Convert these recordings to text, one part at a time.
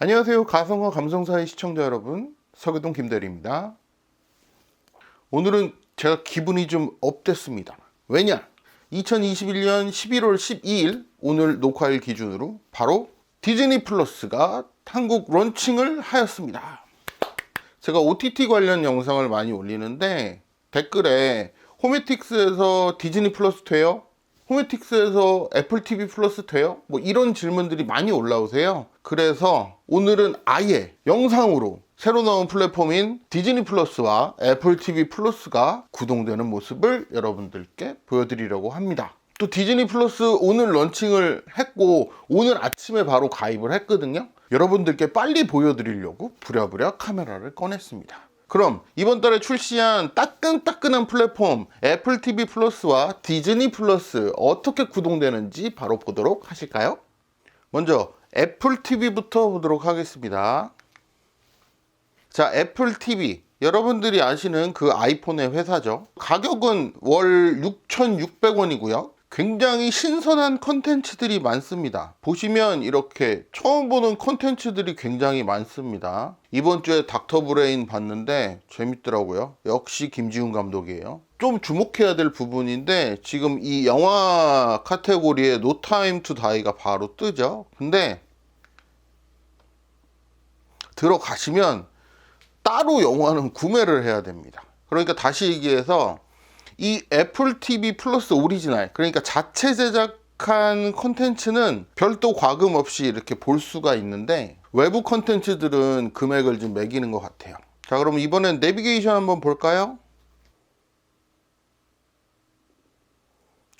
안녕하세요. 가성과 감성사의 시청자 여러분, 서교동 김대리입니다. 오늘은 제가 기분이 좀 업됐습니다. 왜냐? 2021년 11월 12일 오늘 녹화일 기준으로 바로 디즈니 플러스가 한국 런칭을 하였습니다. 제가 OTT 관련 영상을 많이 올리는데 댓글에 호메틱스에서 디즈니 플러스 돼요? 호메틱스에서 애플 TV 플러스 돼요? 뭐 이런 질문들이 많이 올라오세요. 그래서 오늘은 아예 영상으로 새로 나온 플랫폼인 디즈니 플러스와 애플 TV 플러스가 구동되는 모습을 여러분들께 보여드리려고 합니다. 또 디즈니 플러스 오늘 런칭을 했고 오늘 아침에 바로 가입을 했거든요. 여러분들께 빨리 보여드리려고 부랴부랴 카메라를 꺼냈습니다. 그럼 이번 달에 출시한 따끈따끈한 플랫폼 애플 TV 플러스와 디즈니 플러스 어떻게 구동되는지 바로 보도록 하실까요? 먼저 애플 TV부터 보도록 하겠습니다. 자, 애플 TV 여러분들이 아시는 그 아이폰의 회사죠. 가격은 월 6,600원이고요. 굉장히 신선한 컨텐츠들이 많습니다. 보시면 이렇게 처음 보는 컨텐츠들이 굉장히 많습니다. 이번 주에 닥터 브레인 봤는데 재밌더라고요. 역시 김지훈 감독이에요. 좀 주목해야 될 부분인데 지금 이 영화 카테고리에 No Time to Die가 바로 뜨죠. 근데 들어가시면 따로 영화는 구매를 해야 됩니다. 그러니까 다시 얘기해서 이 애플 TV 플러스 오리지널, 그러니까 자체 제작한 컨텐츠는 별도 과금 없이 이렇게 볼 수가 있는데 외부 컨텐츠들은 금액을 좀 매기는 것 같아요. 자, 그럼 이번엔 내비게이션 한번 볼까요?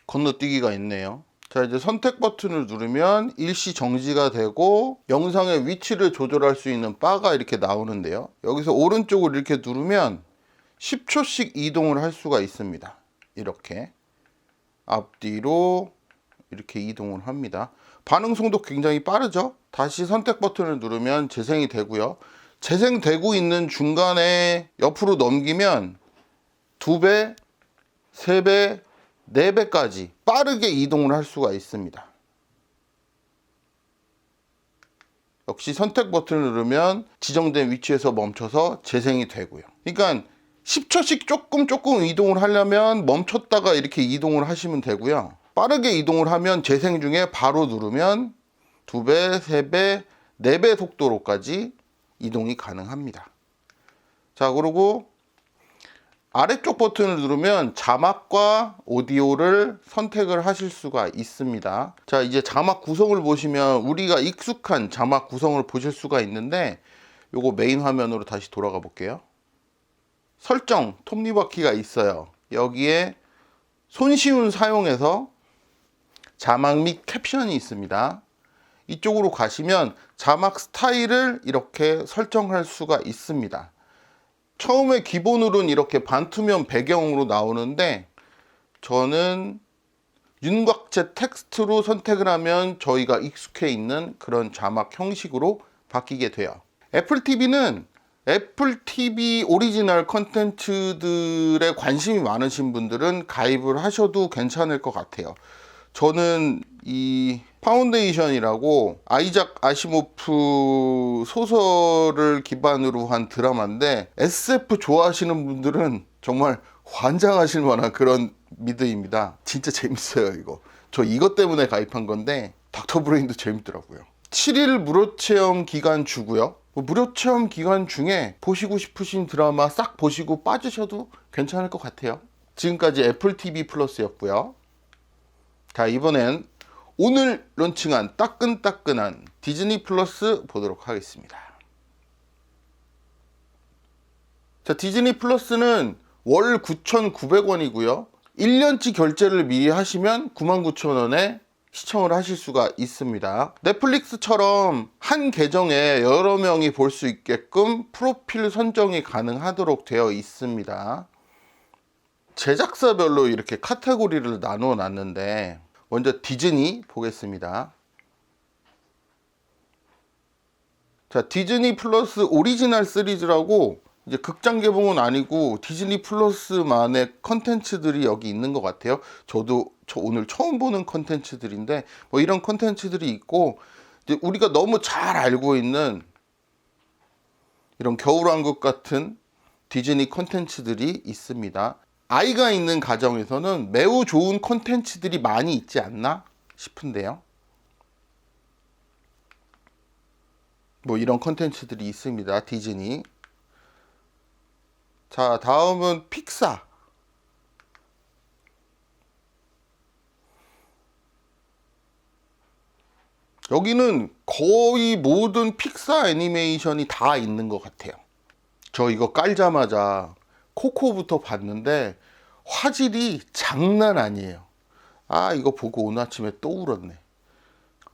건너뛰기가 있네요. 자, 이제 선택 버튼을 누르면 일시 정지가 되고 영상의 위치를 조절할 수 있는 바가 이렇게 나오는데요. 여기서 오른쪽을 이렇게 누르면 10초씩 이동을 할 수가 있습니다. 이렇게 앞뒤로 이렇게 이동을 합니다. 반응 속도 굉장히 빠르죠. 다시 선택 버튼을 누르면 재생이 되고요. 재생되고 있는 중간에 옆으로 넘기면 2배, 3배, 4배까지 빠르게 이동을 할 수가 있습니다. 역시 선택 버튼을 누르면 지정된 위치에서 멈춰서 재생이 되고요. 그러니까 10초씩 조금 이동을 하려면 멈췄다가 이렇게 이동을 하시면 되고요. 빠르게 이동을 하면 재생 중에 바로 누르면 2배, 3배, 4배 속도로까지 이동이 가능합니다. 자, 그리고 아래쪽 버튼을 누르면 자막과 오디오를 선택을 하실 수가 있습니다. 자, 이제 자막 구성을 보시면 우리가 익숙한 자막 구성을 보실 수가 있는데 요거 메인 화면으로 다시 돌아가 볼게요. 설정, 톱니바퀴가 있어요. 여기에 손쉬운 사용에서 자막 및 캡션이 있습니다. 이쪽으로 가시면 자막 스타일을 이렇게 설정할 수가 있습니다. 처음에 기본으로는 이렇게 반투명 배경으로 나오는데 저는 윤곽재 텍스트로 선택을 하면 저희가 익숙해 있는 그런 자막 형식으로 바뀌게 돼요. 애플 TV는 애플 TV 오리지널 컨텐츠들에 관심이 많으신 분들은 가입을 하셔도 괜찮을 것 같아요. 저는 이 파운데이션이라고 아이작 아시모프 소설을 기반으로 한 드라마인데 SF 좋아하시는 분들은 정말 환장하실 만한 그런 미드입니다. 진짜 재밌어요. 저 이것 때문에 가입한 건데 닥터 브레인도 재밌더라고요. 7일 무료 체험 기간 주고요. 무료 체험 기간 중에 보시고 싶으신 드라마 싹 보시고 빠지셔도 괜찮을 것 같아요. 지금까지 애플 TV 플러스였고요. 자, 이번엔 오늘 런칭한 따끈따끈한 디즈니 플러스 보도록 하겠습니다. 자, 디즈니 플러스는 월 9,900원이고요. 1년치 결제를 미리 하시면 99,000원에 시청을 하실 수가 있습니다. 넷플릭스처럼 한 계정에 여러 명이 볼 수 있게끔 프로필 선정이 가능하도록 되어 있습니다. 제작사별로 이렇게 카테고리를 나누어 놨는데 먼저 디즈니 보겠습니다. 자, 디즈니 플러스 오리지널 시리즈라고 이제 극장 개봉은 아니고 디즈니 플러스만의 컨텐츠들이 여기 있는 것 같아요. 저 오늘 처음 보는 컨텐츠들인데 뭐 이런 컨텐츠들이 있고 이제 우리가 너무 잘 알고 있는 이런 겨울왕국 같은 디즈니 콘텐츠들이 있습니다. 아이가 있는 가정에서는 매우 좋은 콘텐츠들이 많이 있지 않나 싶은데요. 뭐 이런 콘텐츠들이 있습니다. 디즈니. 자, 다음은 픽사. 여기는 거의 모든 픽사 애니메이션이 다 있는 것 같아요. 저 이거 깔자마자 코코부터 봤는데 화질이 장난 아니에요. 아, 이거 보고 오늘 아침에 또 울었네.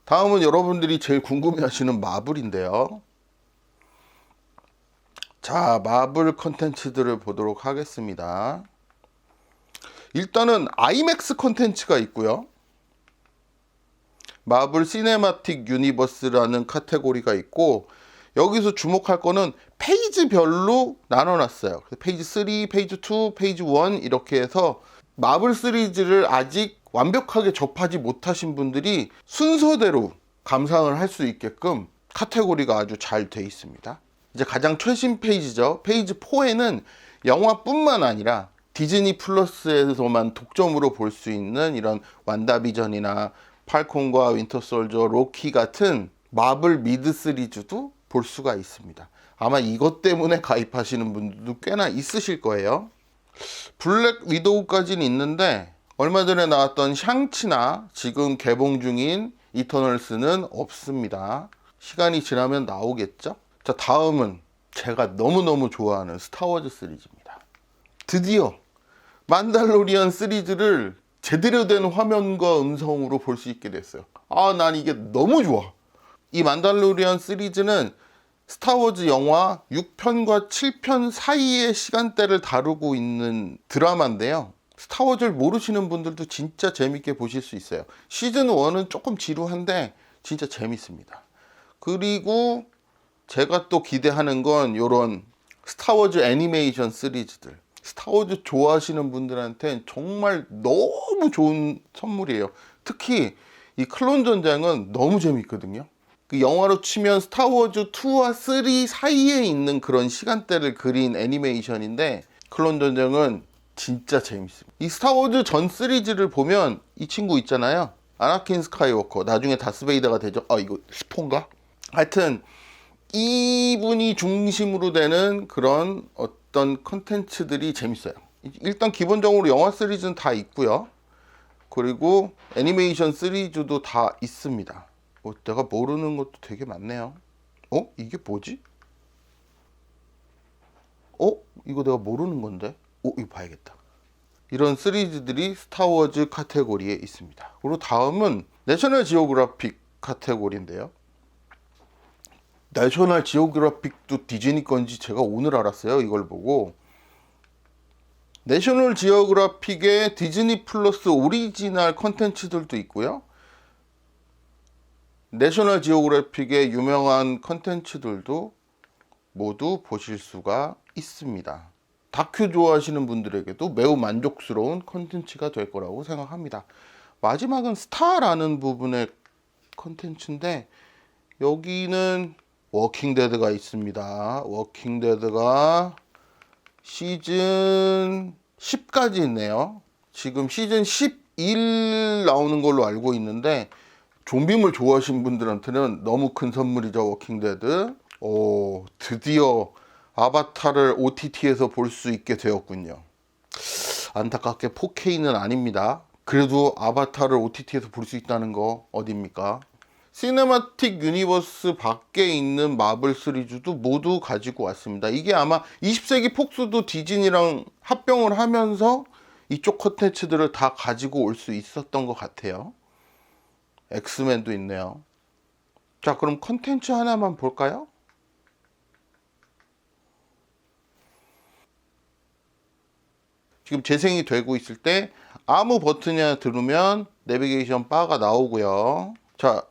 다음은 여러분들이 제일 궁금해 하시는 마블인데요. 자, 마블 컨텐츠들을 보도록 하겠습니다. 일단은 아이맥스 컨텐츠가 있고요. 마블 시네마틱 유니버스라는 카테고리가 있고, 여기서 주목할 거는 페이지별로 나눠놨어요. 페이지 3, 페이지 2, 페이지 1 이렇게 해서 마블 시리즈를 아직 완벽하게 접하지 못하신 분들이 순서대로 감상을 할 수 있게끔 카테고리가 아주 잘 돼 있습니다. 이제 가장 최신 페이지죠. 페이지 4에는 영화뿐만 아니라 디즈니 플러스에서만 독점으로 볼 수 있는 이런 완다비전이나 팔콘과 윈터 솔저, 로키 같은 마블 미드 시리즈도 볼 수가 있습니다. 아마 이것 때문에 가입하시는 분들도 꽤나 있으실 거예요. 블랙 위도우까지는 있는데 얼마 전에 나왔던 샹치나 지금 개봉 중인 이터널스는 없습니다. 시간이 지나면 나오겠죠? 자, 다음은 제가 너무너무 좋아하는 스타워즈 시리즈입니다. 드디어 만달로리안 시리즈를 제대로 된 화면과 음성으로 볼 수 있게 됐어요. 아, 난 이게 너무 좋아. 이 만달로리안 시리즈는 스타워즈 영화 6편과 7편 사이의 시간대를 다루고 있는 드라마인데요. 스타워즈를 모르시는 분들도 진짜 재밌게 보실 수 있어요. 시즌 1은 조금 지루한데 진짜 재밌습니다. 그리고 제가 또 기대하는 건 이런 스타워즈 애니메이션 시리즈들. 스타워즈 좋아하시는 분들한테는 정말 너무 좋은 선물이에요. 특히 이 클론 전쟁은 너무 재밌거든요. 그 영화로 치면 스타워즈 2와 3 사이에 있는 그런 시간대를 그린 애니메이션인데 클론 전쟁은 진짜 재밌습니다. 이 스타워즈 전 시리즈를 보면 이 친구 있잖아요. 아나킨 스카이워커. 나중에 다스베이더가 되죠. 아, 이거 스폰가? 하여튼 이분이 중심으로 되는 그런 어떤 컨텐츠들이 재밌어요. 일단 기본적으로 영화 시리즈는 다 있고요. 그리고 애니메이션 시리즈도 다 있습니다. 내가 모르는 것도 되게 많네요. 이게 뭐지? 이거 내가 모르는 건데? 이거 봐야겠다. 이런 시리즈들이 스타워즈 카테고리에 있습니다. 그리고 다음은 내셔널 지오그래픽 카테고리인데요. 내셔널 지오그래픽도 디즈니 건지 제가 오늘 알았어요. 이걸 보고. 내셔널 지오그래픽의 디즈니 플러스 오리지널 컨텐츠들도 있고요. 내셔널 지오그래픽의 유명한 컨텐츠들도 모두 보실 수가 있습니다. 다큐 좋아하시는 분들에게도 매우 만족스러운 컨텐츠가 될 거라고 생각합니다. 마지막은 스타라는 부분의 컨텐츠인데 여기는 워킹데드가 있습니다. 워킹데드가 시즌 10까지 있네요. 지금 시즌 11 나오는 걸로 알고 있는데 좀비물 좋아하시는 분들한테는 너무 큰 선물이죠. 워킹데드. 드디어 아바타를 OTT에서 볼 수 있게 되었군요. 안타깝게 4K는 아닙니다. 그래도 아바타를 OTT에서 볼 수 있다는 거 어딥니까? 시네마틱 유니버스 밖에 있는 마블 시리즈도 모두 가지고 왔습니다. 이게 아마 20세기 폭스도 디즈니랑 합병을 하면서 이쪽 콘텐츠들을 다 가지고 올 수 있었던 것 같아요. 엑스맨도 있네요. 자, 그럼 콘텐츠 하나만 볼까요? 지금 재생이 되고 있을 때 아무 버튼이나 누르면 내비게이션 바가 나오고요. 자,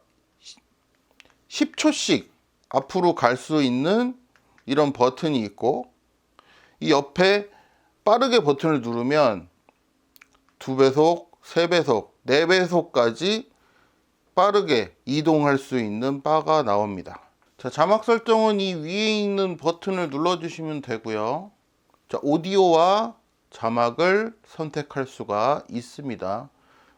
10초씩 앞으로 갈 수 있는 이런 버튼이 있고 이 옆에 빠르게 버튼을 누르면 2배속, 3배속, 4배속까지 빠르게 이동할 수 있는 바가 나옵니다. 자, 자막 설정은 이 위에 있는 버튼을 눌러주시면 되고요. 자, 오디오와 자막을 선택할 수가 있습니다.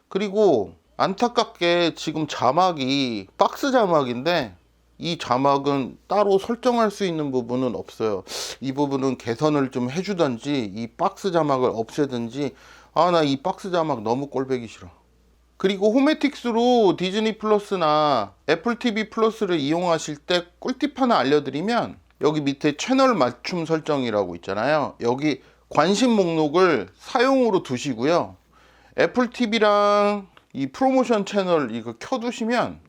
그리고 안타깝게 지금 자막이 박스 자막인데 이 자막은 따로 설정할 수 있는 부분은 없어요. 이 부분은 개선을 좀 해주든지 이 박스 자막을 없애든지. 나 이 박스 자막 너무 꼴보기 싫어. 그리고 호메틱스로 디즈니 플러스나 애플 TV 플러스를 이용하실 때 꿀팁 하나 알려드리면, 여기 밑에 채널 맞춤 설정이라고 있잖아요. 여기 관심 목록을 사용으로 두시고요. 애플 TV랑 이 프로모션 채널 이거 켜두시면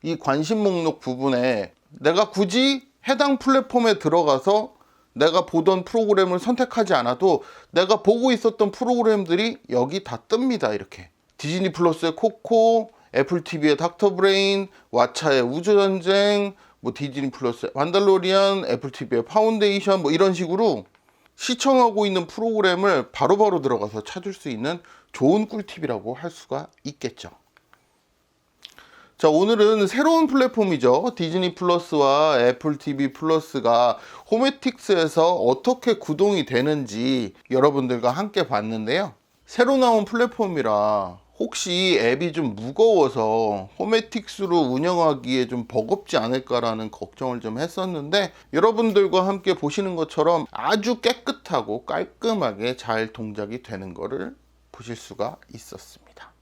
이 관심 목록 부분에 내가 굳이 해당 플랫폼에 들어가서 내가 보던 프로그램을 선택하지 않아도 내가 보고 있었던 프로그램들이 여기 다 뜹니다. 이렇게 디즈니 플러스의 코코, 애플 TV의 닥터 브레인, 왓챠의 우주전쟁, 뭐 디즈니 플러스의 만달로리안, 애플 TV의 파운데이션, 뭐 이런 식으로 시청하고 있는 프로그램을 바로바로 들어가서 찾을 수 있는 좋은 꿀팁이라고 할 수가 있겠죠. 자, 오늘은 새로운 플랫폼이죠. 디즈니 플러스와 애플 TV 플러스가 호메틱스에서 어떻게 구동이 되는지 여러분들과 함께 봤는데요. 새로 나온 플랫폼이라 혹시 앱이 좀 무거워서 호메틱스로 운영하기에 좀 버겁지 않을까라는 걱정을 좀 했었는데, 여러분들과 함께 보시는 것처럼 아주 깨끗하고 깔끔하게 잘 동작이 되는 거를 보실 수가 있었습니다.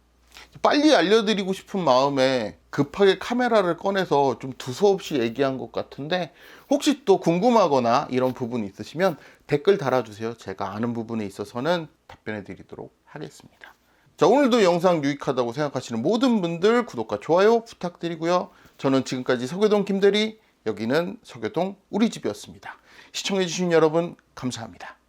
빨리 알려드리고 싶은 마음에 급하게 카메라를 꺼내서 좀 두서없이 얘기한 것 같은데, 혹시 또 궁금하거나 이런 부분이 있으시면 댓글 달아주세요. 제가 아는 부분에 있어서는 답변해 드리도록 하겠습니다. 자, 오늘도 영상 유익하다고 생각하시는 모든 분들 구독과 좋아요 부탁드리고요. 저는 지금까지 서교동 김대리, 여기는 서교동 우리집이었습니다. 시청해주신 여러분 감사합니다.